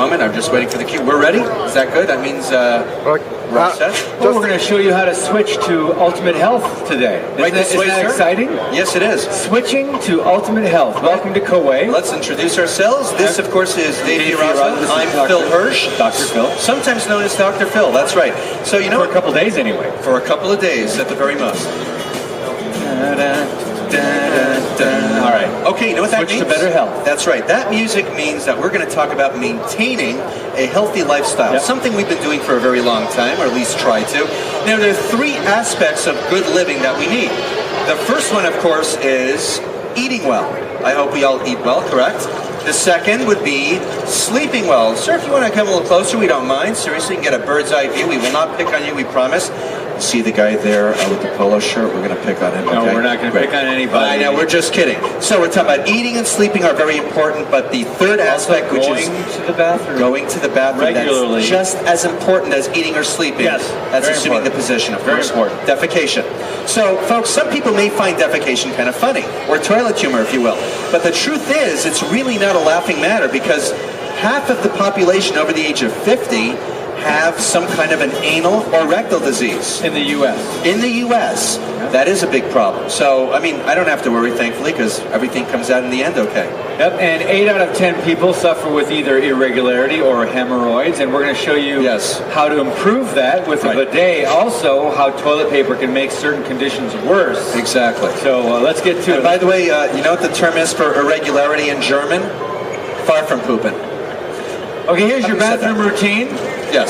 moment. I'm just waiting for the cue. We're ready? Is that good? That means we're set? Well, we're going to show you how to switch to Ultimate Health today. Right this way, isn't that sir? exciting? Yes, it is. Switching to Ultimate Health. Welcome to KBIS. Let's introduce ourselves. This, of course, is Dave Raza. I'm Phil Hirsch. Dr. Phil. Sometimes known as Dr. Phil. That's right. So, you know, for a couple days anyway. For a couple of days at the very most. All right. Okay, you know what that means? Switch to better health. That's right. That music means that we're going to talk about maintaining a healthy lifestyle. Yep. Something we've been doing for a very long time, or at least try to. Now, there are three aspects of good living that we need. The first one, of course, is eating well. I hope we all eat well, correct? The second would be sleeping well. Sir, if you want to come a little closer, we don't mind. Seriously, you can get a bird's eye view. We will not pick on you, we promise. See the guy there with the polo shirt? We're going to pick on him. No, okay? we're not going to pick on anybody. I know, we're just kidding. So we're talking about eating and sleeping are very important, but the third aspect, which is going to the bathroom. Going to the bathroom regularly. That's just as important as eating or sleeping. Yes, that's very assuming important. the position, of Very course. important. Defecation. So, folks, some people may find defecation kind of funny, or toilet humor, if you will. But the truth is, it's really not a laughing matter, because half of the population over the age of 50 have some kind of an anal or rectal disease. In the U.S. In the U.S., that is a big problem. So, I mean, I don't have to worry, thankfully, because everything comes out in the end okay. Yep, and 8 out of 10 people suffer with either irregularity or hemorrhoids, and we're going to show you how to improve that with a bidet. Also, how toilet paper can make certain conditions worse. Exactly. So let's get to it. By the way, you know what the term is for irregularity in German? Far from pooping. Okay, here's your bathroom routine. Yes.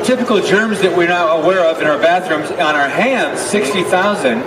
Typical germs that we're now aware of in our bathrooms. On our hands, 60,000.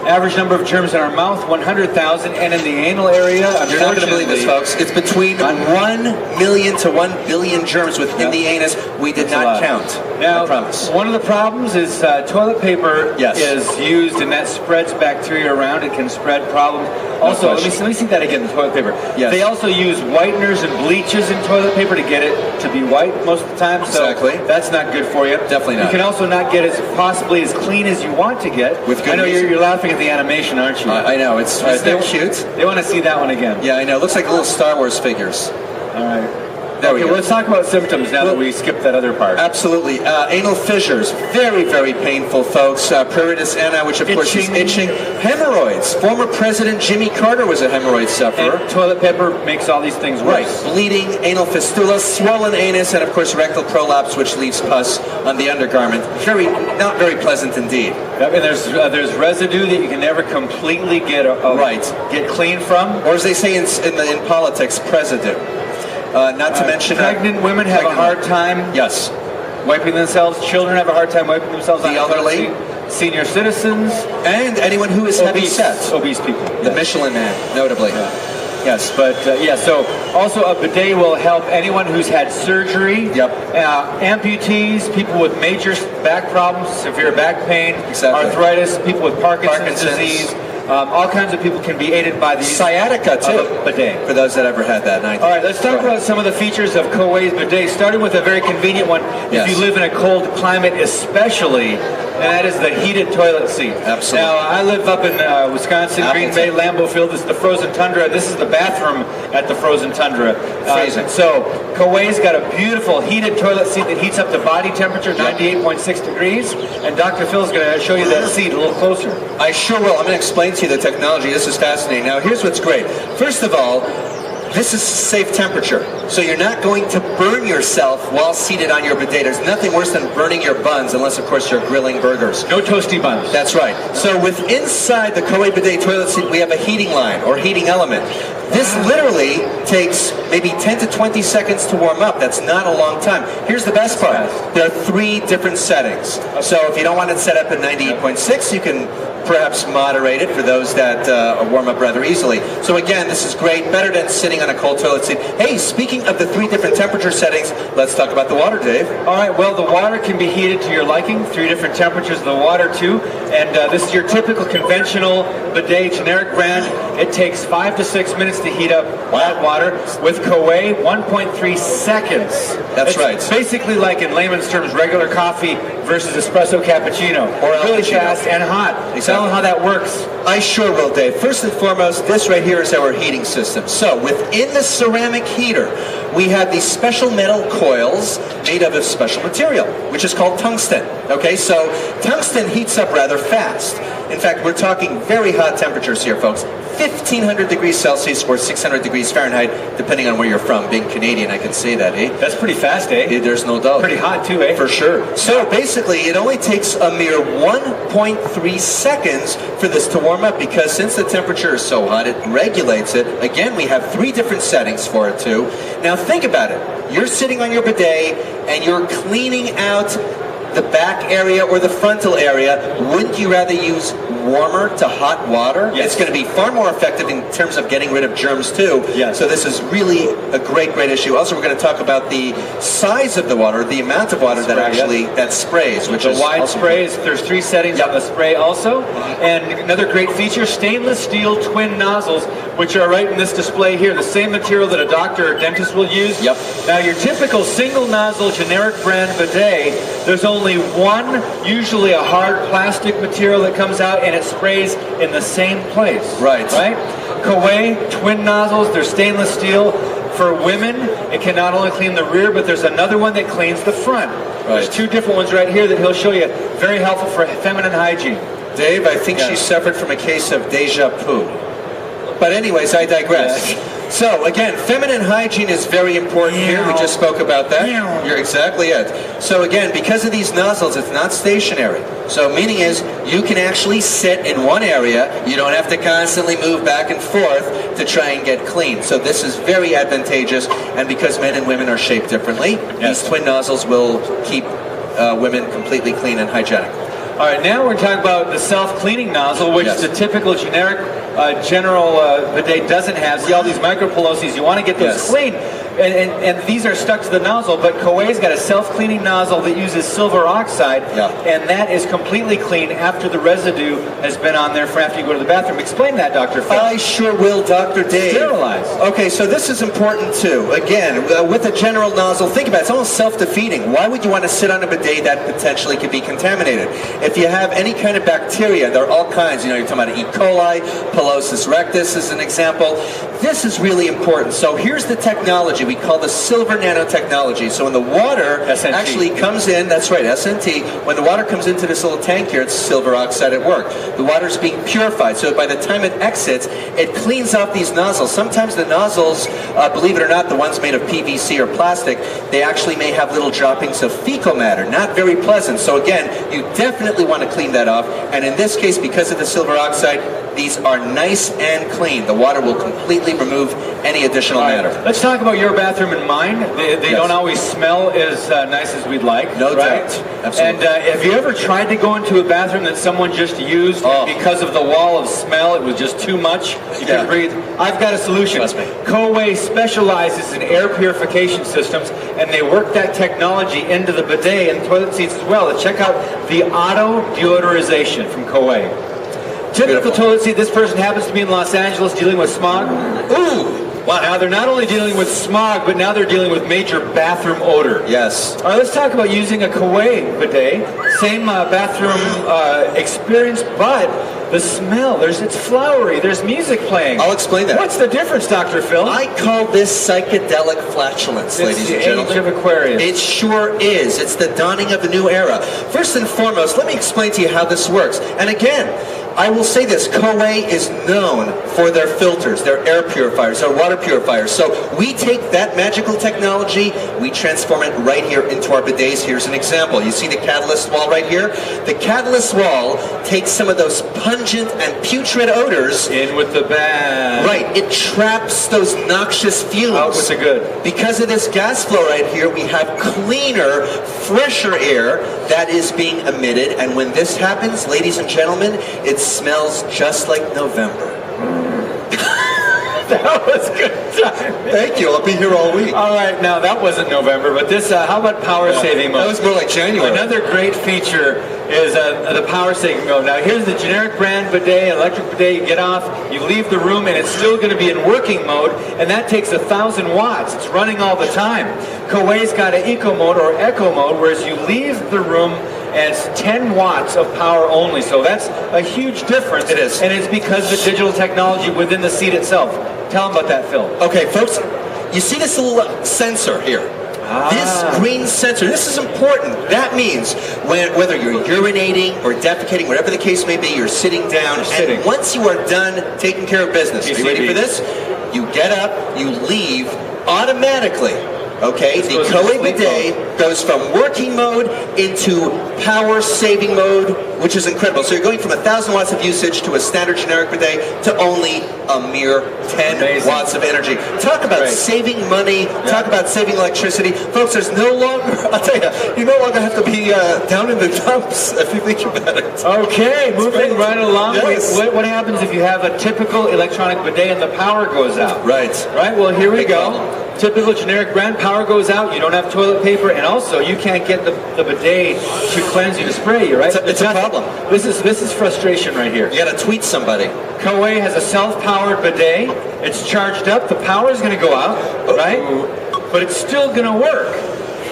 Average number of germs in our mouth, 100,000. And in the anal area, you're not going to believe this, folks. It's between 1 million to 1 billion germs within the anus. We did not count. Now, I promise. One of the problems is toilet paper is used, and that spreads bacteria around. It can spread problems. Also, let me see that again, the toilet paper. Yes. They also use whiteners and bleaches in toilet paper to get it to be white most of the time. Exactly. So that's not good for you. Definitely not. You can also not get possibly as clean as you want to get. With good I know reason. you're laughing at the animation, aren't you? I know. It's they're cute. They want to see that one again. Yeah, I know. It looks like little Star Wars figures. All right. There we go. Let's talk about symptoms now that we skipped that other part. Absolutely. Anal fissures, very, very painful, folks. Pruritus ana, which of course is itching. Hemorrhoids. Former President Jimmy Carter was a hemorrhoid sufferer. And toilet paper makes all these things worse. Right. Bleeding, anal fistula, swollen anus, and of course rectal prolapse, which leaves pus on the undergarment. Not very pleasant indeed. Yep, and there's residue that you can never completely get get clean from. Or as they say in politics, presidue. Not to mention pregnant women have a hard time wiping themselves. Children have a hard time wiping themselves. The elderly, senior citizens, and anyone who is heavy set. Obese people. The Michelin Man, notably. Yes, but so also a bidet will help anyone who's had surgery. Yep. Amputees, people with major back problems, severe back pain, arthritis, people with Parkinson's disease. All kinds of people can be aided by the sciatica too. Bidet. For those that ever had that. All right, let's talk about some of the features of KBIS bidet. Starting with a very convenient one. If you live in a cold climate, especially, and that is the heated toilet seat. Absolutely. Now, I live up in Wisconsin, Green Bay, Lambeau Field. This is the frozen tundra. This is the bathroom at the frozen tundra. Freezing. So, KBIS got a beautiful heated toilet seat that heats up to body temperature, 98.6 degrees. And Dr. Phil's going to show you that seat a little closer. I sure will. I'm going to explain to you the technology. This is fascinating. Now, here's what's great. First of all, this is safe temperature. So you're not going to burn yourself while seated on your bidet. There's nothing worse than burning your buns, unless, of course, you're grilling burgers. No toasty buns. That's right. So with inside the KBIS bidet toilet seat, we have a heating line or heating element. This literally takes maybe 10 to 20 seconds to warm up. That's not a long time. Here's the best part. There are 3 different settings. So if you don't want it set up at 98.6, you can perhaps moderate it for those that warm up rather easily. So again, this is great. Better than sitting on a cold toilet seat. Hey, speaking of the 3 different temperature settings, let's talk about the water, Dave. All right, well, the water can be heated to your liking. 3 different temperatures of the water, too. And this is your typical conventional bidet, generic brand. It takes 5 to 6 minutes to heat up that water. With KBIS, 1.3 seconds. That's right. It's basically like, in layman's terms, regular coffee versus espresso cappuccino. Or really fast and hot. Exactly. Tell them how that works. I sure will, Dave. First and foremost, this right here is our heating system. So within the ceramic heater, we have these special metal coils made of a special material, which is called tungsten. Okay, so tungsten heats up rather fast. In fact, we're talking very hot temperatures here, folks. 1,500 degrees Celsius or 600 degrees Fahrenheit, depending on where you're from. Being Canadian, I can say that, eh? That's pretty fast, eh? There's no doubt. Pretty hot too, eh? For sure. So basically, it only takes a mere 1.3 seconds for this to warm up, because since the temperature is so hot, it regulates it. Again, we have 3 different settings for it too. Now think about it. You're sitting on your bidet and you're cleaning out the back area or the frontal area. Wouldn't you rather use warmer to hot water? Yes. It's going to be far more effective in terms of getting rid of germs too. Yes. So this is really a great issue. Also, we're going to talk about the size of the water, the amount of water that actually that sprays, which is the wide sprays. There's 3 settings on the spray also. And another great feature, stainless steel twin nozzles, which are right in this display here. The same material that a doctor or dentist will use. Yep. Now your typical single nozzle generic brand bidet, there's only one, usually a hard plastic material that comes out, and it sprays in the same place. Right. Right? KBIS twin nozzles, they're stainless steel. For women, it can not only clean the rear, but there's another one that cleans the front. There's 2 different ones right here that he'll show you. Very helpful for feminine hygiene. Dave, I think she suffered from a case of deja vu. But anyways, I digress. So again, feminine hygiene is very important here. We just spoke about that. You're exactly it. So again, because of these nozzles, it's not stationary. So meaning is, you can actually sit in one area. You don't have to constantly move back and forth to try and get clean. So this is very advantageous. And because men and women are shaped differently, these twin nozzles will keep women completely clean and hygienic. All right, now we're talking about the self-cleaning nozzle, which the typical generic general bidet doesn't have. See all these micropilosities, you want to get those clean. And these are stuck to the nozzle, but KBIS got a self-cleaning nozzle that uses silver oxide, and that is completely clean after the residue has been on there for after you go to the bathroom. Explain that, Dr. Phil. I sure will, Dr. Dave. Sterilize. Okay, so this is important too. Again, with a general nozzle, think about it, it's almost self-defeating. Why would you want to sit on a bidet that potentially could be contaminated? If you have any kind of bacteria, there are all kinds, you're talking about E. coli, pilosis rectus is an example. This is really important. So here's the technology we call the silver nanotechnology. So when the water actually comes in, that's right, SNT, when the water comes into this little tank here, it's silver oxide at work. The water is being purified, so by the time it exits, it cleans off these nozzles. Sometimes the nozzles, believe it or not, the ones made of PVC or plastic, they actually may have little droppings of fecal matter, not very pleasant. So again, you definitely want to clean that off, and in this case, because of the silver oxide, these are nice and clean. The water will completely remove any additional matter. Let's talk about your bathroom and mine. They don't always smell as nice as we'd like. No doubt. Absolutely. And have you ever tried to go into a bathroom that someone just used, and because of the wall of smell, it was just too much? You couldn't breathe? I've got a solution. KBIS specializes in air purification systems, and they work that technology into the bidet and toilet seats as well. Check out the auto deodorization from KBIS. Typical toilet seat, this person happens to be in Los Angeles dealing with smog. Ooh! Wow. Now they're not only dealing with smog, but now they're dealing with major bathroom odor. Yes. All right, let's talk about using a KBIS bidet. Same bathroom experience, but the smell, it's flowery, there's music playing. I'll explain that. What's the difference, Dr. Phil? I call this psychedelic flatulence, ladies and gentlemen. It's the age of Aquarius. It sure is. It's the dawning of a new era. First and foremost, let me explain to you how this works. And again, I will say this, KBIS is known for their filters, their air purifiers, their water purifiers. So we take that magical technology, we transform it right here into our bidets. Here's an example. You see the catalyst wall right here? The catalyst wall takes some of those pungent and putrid odors. In with the bad. Right. It traps those noxious fumes. Out with the good. Because of this gas flow right here, we have cleaner, fresher air that is being emitted. And when this happens, ladies and gentlemen, it smells just like November. That was good time. Thank you. I'll be here all week. All right, now that wasn't November, but this, how about power saving mode? That was more like January. Another great feature is the power saving mode. Now here's the generic brand bidet, electric bidet. You get off, you leave the room, and it's still going to be in working mode, and that takes 1,000 watts. It's running all the time. KBIS got an eco mode or echo mode, whereas you leave the room and it's 10 watts of power only. So that's a huge difference. It is. And it's because of the digital technology within the seat itself. Tell them about that, Phil. Okay, folks, you see this little sensor here? This green sensor, this is important. That means whether you're urinating or defecating, whatever the case may be, you're sitting down. And once you are done taking care of business, are you ready for this? You get up, you leave automatically. Okay, the Koei bidet goes from working mode into power saving mode, which is incredible. So you're going from 1,000 watts of usage to a standard generic bidet to only a mere 10 watts of energy. Talk about saving money, talk about saving electricity. Folks, there's no longer, I'll tell you, you no longer have to be down in the dumps if you think about it. Okay, moving right along. Yes. What happens if you have a typical electronic bidet and the power goes out? Right. Right, well here we go. Typical generic brand, power goes out, you don't have toilet paper, and also you can't get the bidet to cleanse you, to spray you, right? It's a problem. This is frustration right here. You gotta tweet somebody. Koei has a self-powered bidet. It's charged up, the power is gonna go out, right? But it's still gonna work.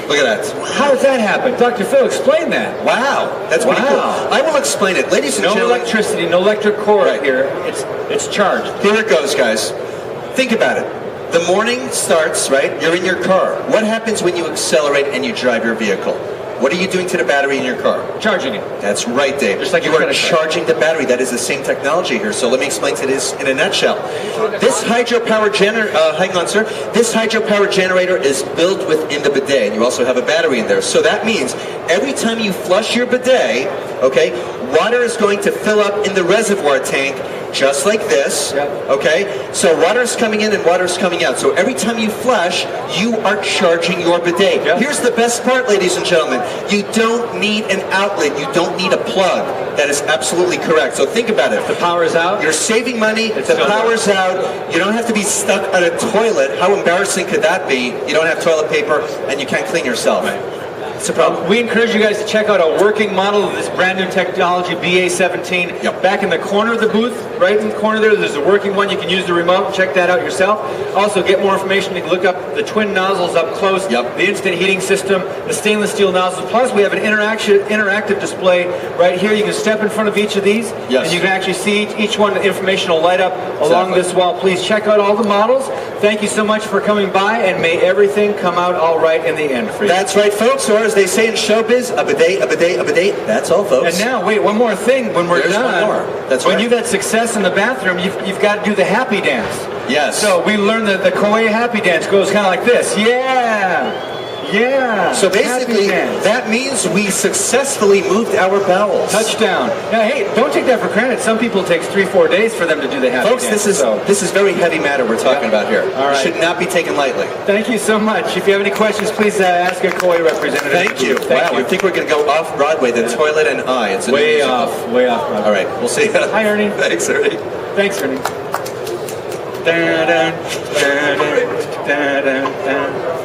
Look at that. How does that happen? Dr. Phil, explain that. Wow, that's pretty cool. I will explain it. Ladies and gentlemen. No electricity, no electric cord here. It's charged. Here it goes, guys. Think about it. The morning starts, right? You're in your car. What happens when you accelerate and you drive your vehicle? What are you doing to the battery in your car? Charging it. That's right, Dave. Just like you are charging the battery. That is the same technology here. So let me explain to this in a nutshell. This hydropower generator, hang on, sir. This hydropower generator is built within the bidet, and you also have a battery in there. So that means every time you flush your bidet, okay, water is going to fill up in the reservoir tank, just like this, okay? So water is coming in and water is coming out. So every time you flush, you are charging your bidet. Here's the best part, ladies and gentlemen. You don't need an outlet. You don't need a plug. That is absolutely correct. So think about it. If the power is out, you're saving money. If the power's out, you don't have to be stuck at a toilet. How embarrassing could that be? You don't have toilet paper and you can't clean yourself. It's a problem. We encourage you guys to check out a working model of this brand new technology, BA17. Back in the corner of the booth, right in the corner there's a working one. You can use the remote. Check that out yourself. Also, get more information. You can look up the twin nozzles up close, the instant heating system, the stainless steel nozzles. Plus, we have an interactive display right here. You can step in front of each of these, and you can actually see each one. The information will light up along this wall. Please check out all the models. Thank you so much for coming by, and may everything come out all right in the end for you. That's right, folks. Or as they say in showbiz, a bidet, a bidet, a bidet. That's all, folks. And now, wait, one more thing. When we're done, That's when right. you've had success in the bathroom, you've got to do the happy dance. Yes. So we learned that the Koei happy dance goes kind of like this. Yeah. Yeah. So basically, that means we successfully moved our bowels. Touchdown. Now, hey, don't take that for granted. Some people it takes 3-4 days for them to do the happy dance. Folks, this is very heavy matter we're talking about here. All right. It should not be taken lightly. Thank you so much. If you have any questions, please ask a Koei representative. Thank you. Wow, I think we're going to go off Broadway, the toilet and I. It's way off Broadway. All right, we'll see you. Hi, Ernie. Thanks, Ernie. Thanks, Ernie. Da, da, da, da, da, da, da.